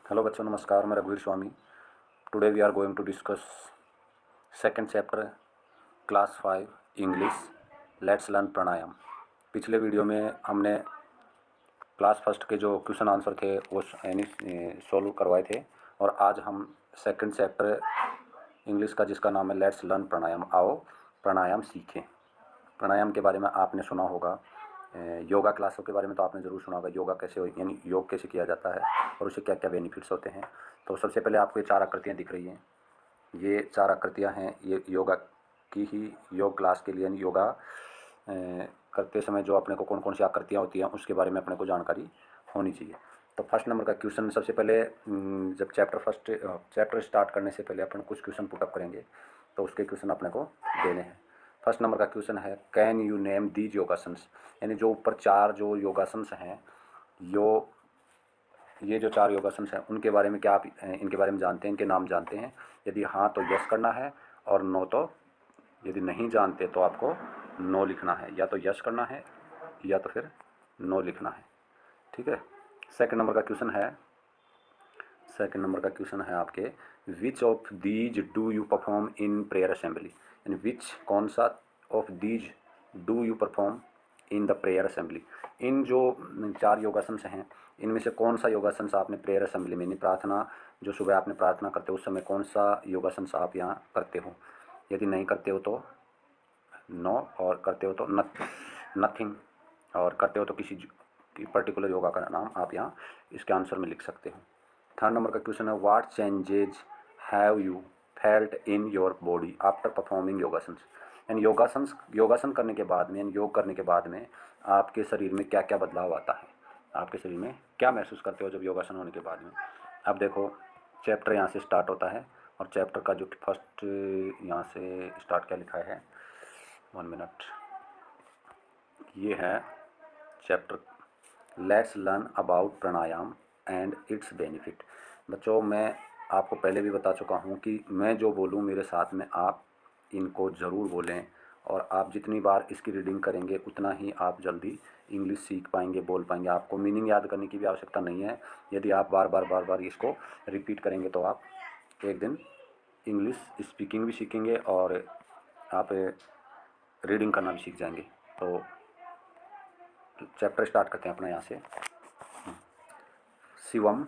Hello बच्चों, नमस्कार। मैं रघुवीर Swami. Today we are going to discuss second chapter class 5 English. Let's learn pranayam. पिछले वीडियो में हमने क्लास फर्स्ट के जो क्वेश्चन आंसर थे वो यानी सॉल्व करवाए थे, और आज हम सेकंड चैप्टर इंग्लिश का जिसका नाम है लेट्स लर्न प्राणायाम, आओ प्राणायाम सीखें। प्राणायाम के बारे में आपने सुना होगा, योगा क्लासों के बारे में तो आपने ज़रूर सुना होगा, योगा कैसे यानी योग कैसे किया जाता है और उससे क्या क्या बेनिफिट्स होते हैं। तो सबसे पहले आपको ये 4 आकृतियाँ दिख रही हैं। ये 4 आकृतियाँ हैं, ये योगा की ही योग क्लास के लिए यानी योगा करते समय जो अपने को कौन कौन सी आकृतियाँ होती हैं उसके बारे में अपने को जानकारी होनी चाहिए। तो फर्स्ट नंबर का क्वेश्चन सबसे पहले, जब चैप्टर स्टार्ट करने से पहले अपन कुछ क्वेश्चन पुटअप करेंगे, तो उसके क्वेश्चन अपने को देने हैं। फर्स्ट नंबर का क्वेश्चन है, can you name these yogasanas, यानी जो ऊपर 4 जो योगासन्स हैं, ये जो 4 योगासन्स हैं उनके बारे में क्या आप इनके बारे में जानते हैं, इनके नाम जानते हैं? यदि हाँ तो यस करना है, और नो तो, यदि नहीं जानते तो आपको नो लिखना है। या तो यस करना है या तो फिर नो लिखना है। ठीक है। सेकंड नंबर का क्वेश्चन है आपके, which of these do you perform in prayer assembly, यानी विच कौन सा of these do you perform in the prayer assembly. इन जो 4 योगासन्स हैं इनमें से कौन सा योगासन्स आपने प्रेयर असेंबली में, यानी प्रार्थना, जो सुबह आपने प्रार्थना करते हो उस समय कौन सा योगासन्स आप यहाँ करते हो? यदि नहीं करते हो तो नो, और करते हो तो नथिंग, और करते हो तो किसी पर्टिकुलर योगा का नाम आप यहाँ इसके आंसर में लिख सकते हो। थर्ड नंबर का क्वेश्चन है, what changes have you felt in your body after performing yogasans, यानी योगासन करने के बाद में, यानी योग करने के बाद में आपके शरीर में क्या क्या बदलाव आता है, आपके शरीर में क्या महसूस करते हो जब योगासन होने के बाद में। अब देखो, चैप्टर यहाँ से स्टार्ट होता है, और चैप्टर का जो फर्स्ट यहाँ से स्टार्ट क्या लिखा है, 1 मिनट, ये है chapter let's learn about pranayama and it's benefit. बच्चों, मैं आपको पहले भी बता चुका हूँ कि मैं जो बोलूँ मेरे साथ में आप इनको ज़रूर बोलें, और आप जितनी बार इसकी रीडिंग करेंगे उतना ही आप जल्दी इंग्लिश सीख पाएंगे, बोल पाएंगे। आपको मीनिंग याद करने की भी आवश्यकता नहीं है। यदि आप बार बार इसको रिपीट करेंगे तो आप एक दिन इंग्लिश स्पीकिंग भी सीखेंगे और आप रीडिंग करना भी सीख जाएंगे। तो चैप्टर स्टार्ट करते हैं अपना यहाँ से। Shivam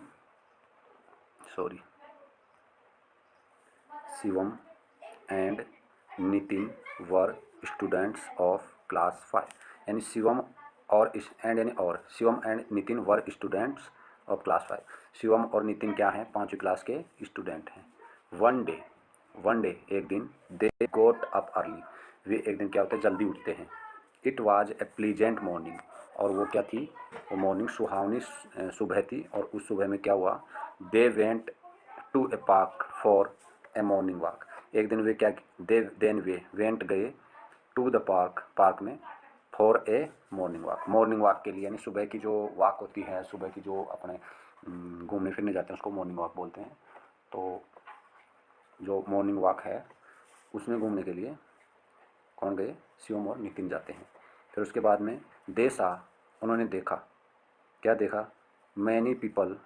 and Nitin were students of class 5, यानी Shivam and Nitin were students of class 5। Shivam और नितिन क्या हैं? 5वीं क्लास के स्टूडेंट हैं। वन डे एक दिन, दे गोट अप अर्ली, वे एक दिन क्या होते हैं, जल्दी उठते हैं। It was a pleasant morning, और वो क्या थी, वो मॉर्निंग सुहावनी सुबह थी। और उस सुबह में क्या हुआ, they went to a park for a morning walk, एक दिन वे क्या, वे वेंट गए टू द पार्क में फॉर ए मॉर्निंग वॉक के लिए, यानी सुबह की जो वॉक होती है, सुबह की जो अपने घूमने फिरने जाते हैं उसको मॉर्निंग वॉक बोलते हैं। तो जो मॉर्निंग वॉक है उसमें घूमने के लिए कौन गए, शिवम और नितिन जाते हैं। फिर उसके बाद में उन्होंने देखा, क्या देखा, many people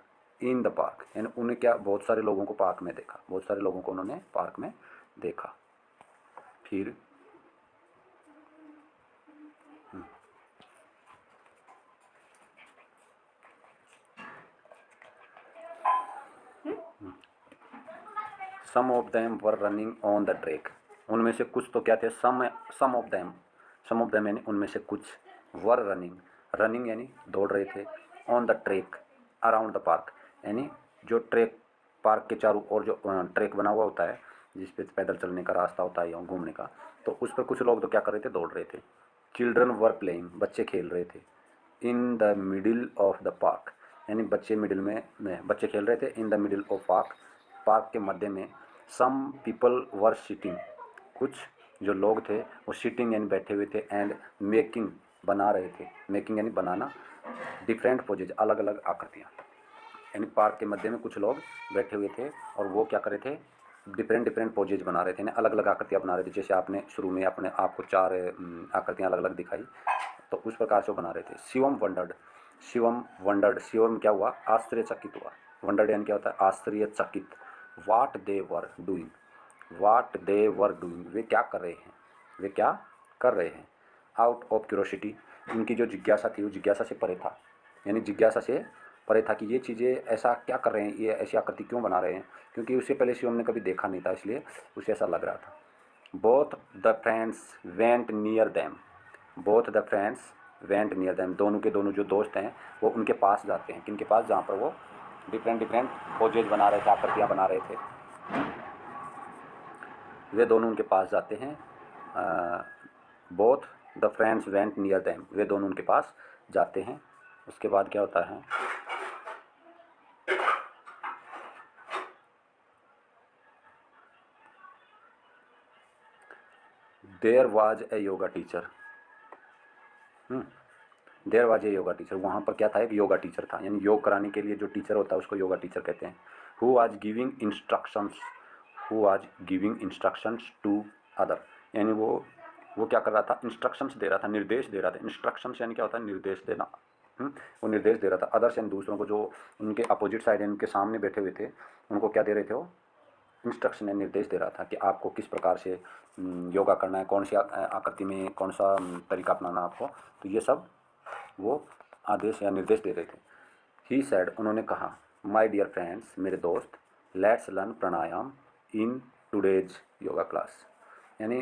in the park, यानी उन्हें क्या, बहुत सारे लोगों को पार्क में देखा, बहुत सारे लोगों को उन्होंने पार्क में देखा। फिर some of them were running on the track, उनमें से कुछ तो क्या थे, सम ऑफ देम यानी उनमें से कुछ, वर रनिंग यानी दौड़ रहे थे, on the track around the park, यानी जो ट्रैक, पार्क के चारों ओर जो ट्रैक बना हुआ होता है जिस पे पैदल चलने का रास्ता होता है या घूमने का, तो उस पर कुछ लोग तो क्या कर रहे थे, दौड़ रहे थे। चिल्ड्रन वर प्लेइंग, बच्चे खेल रहे थे। In the middle of the park, यानी बच्चे खेल रहे थे in the middle of park के मध्य में। सम पीपल वर सिटिंग, कुछ जो लोग थे वो सिटिंग यानी बैठे हुए थे, एंड मेकिंग बना रहे थे, मेकिंग यानी बनाना, डिफरेंट पोजेज अलग अलग आकृतियाँ, यानी पार्क के मध्य में कुछ लोग बैठे हुए थे और वो क्या कर रहे थे, डिफरेंट पोजेज बना रहे थे, यानी अलग अलग आकृतियाँ बना रहे थे। जैसे आपने शुरू में अपने आपको 4 आकृतियाँ अलग अलग दिखाई, तो उस प्रकार से वो बना रहे थे। शिवम वंडर्ड, शिवम क्या हुआ, आश्चर्यचकित हुआ, वंडर्ड यानी क्या होता है, आश्चर्यचकित। वाट दे were doing, watt they were doing, वे क्या कर रहे हैं, वे क्या कर रहे हैं। आउट ऑफ क्यूरोसिटी, इनकी जो जिज्ञासा थी वो जिज्ञासा से परे था, यानी जिज्ञासा से परे था कि ये चीज़ें ऐसा क्या कर रहे हैं, ये ऐसी आकृति क्यों बना रहे हैं, क्योंकि उससे पहले शिवम ने कभी देखा नहीं था, इसलिए उसे ऐसा लग रहा था। Both the friends went near them, both the friends went near them, दोनों के दोनों जो दोस्त हैं वो उनके पास जाते हैं, किनके पास, जहाँ पर वो डिफरेंट डिफरेंट पोजेज बना रहे थे, आकृतियाँ बना रहे थे, वे दोनों उनके पास जाते हैं। Both the friends went near them, वे दोनों उनके पास जाते हैं। उसके बाद क्या होता है, there was a yoga teacher, there was a yoga teacher, वहाँ पर क्या था, एक योगा टीचर था, यानी योग कराने के लिए जो टीचर होता है उसको योगा टीचर कहते हैं। Who was giving instructions, who was giving instructions to other, यानी वो क्या कर रहा था, इंस्ट्रक्शंस दे रहा था, निर्देश दे रहा था। इंस्ट्रक्शंस यानी क्या होता है, निर्देश देना। वो निर्देश दे रहा था अदर्स यानी दूसरों को, जो उनके अपोजिट साइड यानी उनके सामने बैठे हुए थे, उनको क्या दे रहे थे, वो इंस्ट्रक्शन यानी निर्देश दे रहा था कि आपको किस प्रकार से योगा करना है, कौन सी आकृति में कौन सा तरीका अपनाना आपको, तो ये सब वो आदेश या निर्देश दे रहे थे। ही सैड, उन्होंने कहा, माय डियर फ्रेंड्स, मेरे दोस्त, let's learn pranayama in today's yoga class, यानी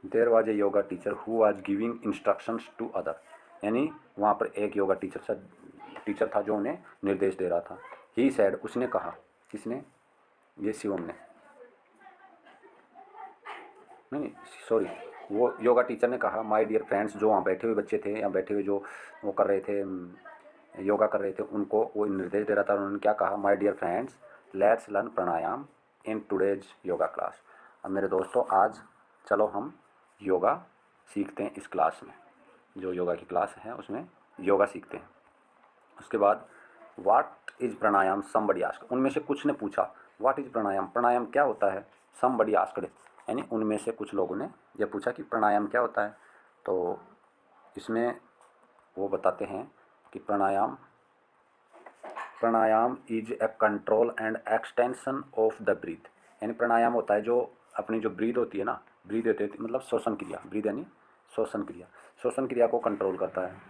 there was a yoga teacher who was giving instructions to other, यानी वहाँ पर एक योगा टीचर था जो उन्हें निर्देश दे रहा था। ही सैड, उसने कहा, किसने, ये शिवम ने, नहीं सॉरी, वो योगा टीचर ने कहा, माय डियर फ्रेंड्स, जो वहाँ बैठे हुए बच्चे थे या बैठे हुए जो वो कर रहे थे, योगा कर रहे थे, उनको वो निर्देश दे रहा था। उन्होंने क्या कहा, my dear friends, let's learn pranayama in today's yoga class, अब मेरे दोस्तों आज चलो हम योगा सीखते हैं इस क्लास में, जो योगा की क्लास है उसमें योगा सीखते हैं। उसके बाद what is pranayama, somebody asked, उनमें से कुछ ने पूछा व्हाट इज़ प्राणायाम, प्राणायाम क्या होता है, समबडी आस्क्ड, यानी उनमें से कुछ लोगों ने यह पूछा कि प्राणायाम क्या होता है। तो इसमें वो बताते हैं कि pranayam is a control and extension of the breath, यानी प्राणायाम होता है जो अपनी जो ब्रीथ होती है ना, ब्रीथ होती है मतलब श्वसन क्रिया, ब्रीथ यानी श्वसन क्रिया को कंट्रोल करता है।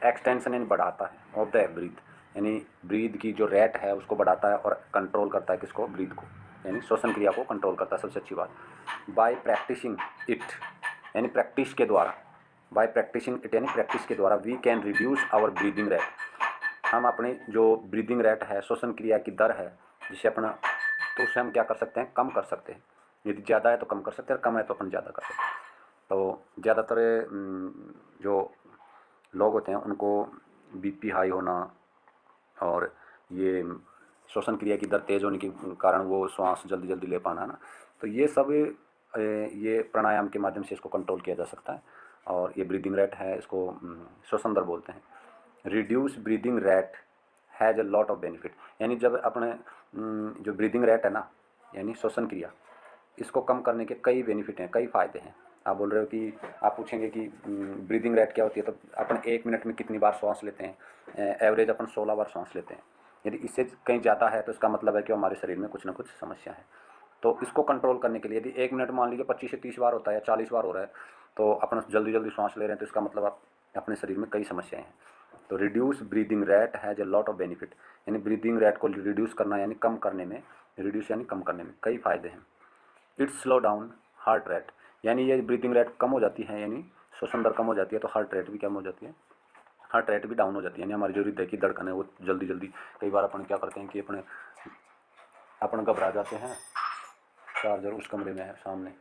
एक्सटेंशन यानी बढ़ाता है ऑफ द ब्रीथ, यानी ब्रीथ की जो रेट है उसको बढ़ाता है और कंट्रोल करता है किसको, ब्रीथ को, यानी श्वसन क्रिया को कंट्रोल करता है, सबसे अच्छी बात। बाय प्रैक्टिसिंग इट, यानी प्रैक्टिस के द्वारा, बाय प्रैक्टिसिंग इट यानी प्रैक्टिस के द्वारा, we can reduce our breathing rate, हम अपनी जो ब्रीदिंग रेट है, श्वसन क्रिया की दर है, जिसे अपना, तो उसे हम क्या कर सकते हैं, कम कर सकते हैं। यदि ज़्यादा है तो कम कर सकते हैं, कम है तो अपन ज़्यादा कर सकते हैं। तो ज़्यादातर जो लोग होते हैं उनको बीपी हाई होना और ये श्वसन क्रिया की दर तेज़ होने के कारण वो श्वास जल्दी जल्दी ले पाना है ना, तो ये सब ये प्राणायाम के माध्यम से इसको कंट्रोल किया जा सकता है। और ये ब्रीदिंग रेट है, इसको श्वसन दर बोलते हैं। Reduce breathing rate has a lot of benefit, यानी जब अपने जो ब्रीदिंग रेट है ना, यानी श्वसन क्रिया, इसको कम करने के कई बेनिफिट हैं, कई फ़ायदे हैं। आप बोल रहे हो कि आप पूछेंगे कि ब्रीदिंग रेट क्या होती है, तो अपन 1 मिनट में कितनी बार सांस लेते हैं, एवरेज अपन 16 बार सांस लेते हैं। यदि इससे कहीं ज़्यादा है तो इसका मतलब है कि हमारे शरीर में कुछ ना कुछ समस्या है। तो इसको कंट्रोल करने के लिए यदि 1 मिनट मान लीजिए 25 से 30 बार होता है या 40 बार हो रहा है, तो अपन जल्दी जल्दी सांस ले रहे हैं, तो इसका मतलब आप अपने शरीर में कई समस्याएँ हैं। तो reduce breathing rate has a lot of benefit, यानी ब्रीदिंग रेट को रिड्यूस करना यानी कम करने में, रिड्यूस यानी कम करने में कई फ़ायदे हैं। It's slow down heart rate, यानी ये ब्रीदिंग रेट कम हो जाती है, यानी श्वसन दर कम हो जाती है, तो हार्ट रेट भी कम हो जाती है, हार्ट रेट भी डाउन हो जाती है, यानी हमारी जो हृदय की धड़कन है वो जल्दी जल्दी, कई बार अपन क्या करते हैं कि अपन घबरा जाते हैं, चार्जर उस कमरे में है सामने,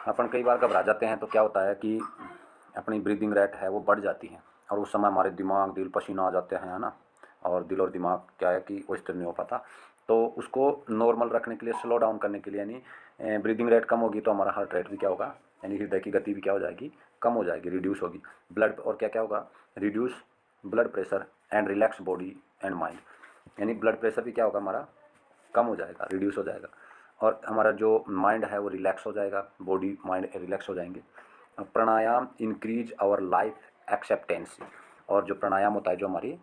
अपन कई बार घबरा जाते हैं, तो क्या होता है कि अपनी ब्रीदिंग रेट है वो बढ़ जाती है, और उस समय हमारे दिमाग दिल पसीना आ जाते हैं, है ना, और दिल और दिमाग क्या है कि वो स्थिर नहीं हो पाता। तो उसको नॉर्मल रखने के लिए, स्लो डाउन करने के लिए, यानी ब्रीदिंग रेट कम होगी तो हमारा हार्ट रेट भी क्या होगा, यानी हृदय की गति भी क्या हो जाएगी, कम हो जाएगी, रिड्यूस होगी। ब्लड, और क्या क्या होगा, reduce blood pressure and relax body and mind, यानी ब्लड प्रेशर भी क्या होगा हमारा, कम हो जाएगा, रिड्यूस हो जाएगा, और हमारा जो माइंड है वो रिलैक्स हो जाएगा, बॉडी माइंड रिलैक्स हो जाएंगे। प्राणायाम इंक्रीज आवर लाइफ एक्सेप्टेंसी, और जो प्राणायाम होता है जो हमारी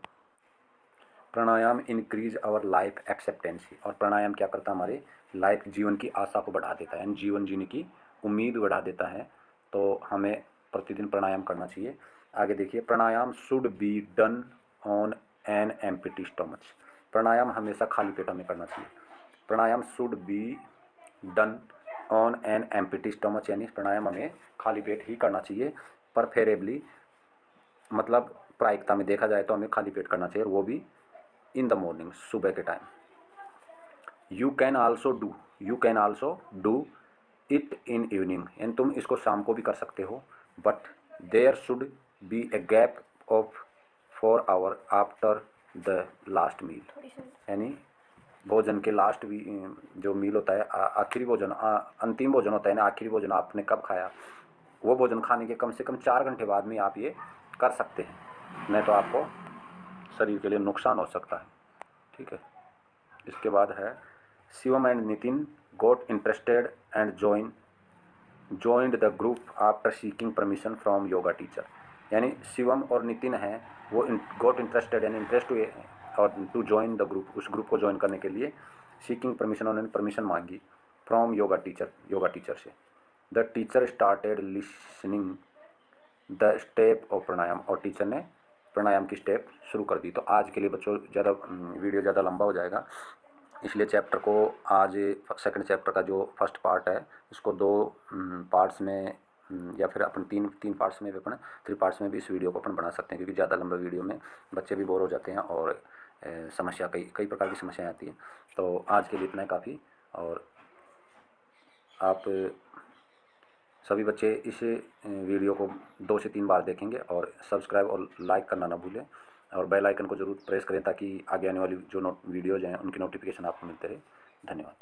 प्राणायाम इंक्रीज आवर लाइफ एक्सेप्टेंसी, और प्राणायाम क्या करता है, हमारे लाइफ जीवन की आशा को बढ़ा देता है, यानी जीवन जीने की उम्मीद बढ़ा देता है। तो हमें प्रतिदिन प्राणायाम करना चाहिए। आगे देखिए, pranayam should be done on an empty stomach. Pranayam हमेशा खाली पेट में करना चाहिए। Pranayam should be done on an empty stomach, यानी प्राणायाम हमें खाली पेट ही करना चाहिए। प्रेफरेबली, मतलब प्रायिकता में देखा जाए तो हमें खाली पेट करना चाहिए, और वो भी इन द मॉर्निंग, सुबह के time. You can also do it in evening, यानी तुम इसको शाम को भी कर सकते हो, but there should be a gap of 4 hour after the last meal, यानी भोजन के लास्ट भी जो मील होता है, आखिरी भोजन, अंतिम भोजन होता है ना, आखिरी भोजन आपने कब खाया, वो भोजन खाने के कम से कम 4 घंटे बाद में आप ये कर सकते हैं, नहीं तो आपको शरीर के लिए नुकसान हो सकता है। ठीक है। इसके बाद है, Shivam and Nitin got interested and joined the group after seeking permission from yoga teacher, यानी शिवम और नितिन हैं, वो गोट इंटरेस्टेड यानी इंटरेस्ट हुए, और टू ज्वाइन द ग्रुप, उस ग्रुप को ज्वाइन करने के लिए सीकिंग परमिशन, उन्होंने परमिशन मांगी फ्रॉम योगा टीचर से। The teacher started listening the step of pranayam, और टीचर ने प्राणायाम की स्टेप शुरू कर दी। तो आज के लिए बच्चों ज़्यादा वीडियो ज़्यादा लंबा हो जाएगा, इसलिए चैप्टर को आज सेकंड चैप्टर का जो फर्स्ट पार्ट है, इसको 2 पार्ट्स में या फिर अपन तीन पार्ट्स में भी, अपन 3 पार्ट्स में भी इस वीडियो को अपन बना सकते हैं, क्योंकि ज़्यादा लंबा वीडियो में बच्चे भी बोर हो जाते हैं और समस्या कई प्रकार की समस्याएं आती हैं। तो आज के लिए इतना काफ़ी, और आप सभी बच्चे इस वीडियो को 2 से 3 बार देखेंगे, और सब्सक्राइब और लाइक करना ना भूलें, और बेल आइकन को ज़रूर प्रेस करें ताकि आगे आने वाली जो वीडियोज़ हैं उनकी नोटिफिकेशन आपको मिलते रहे। धन्यवाद।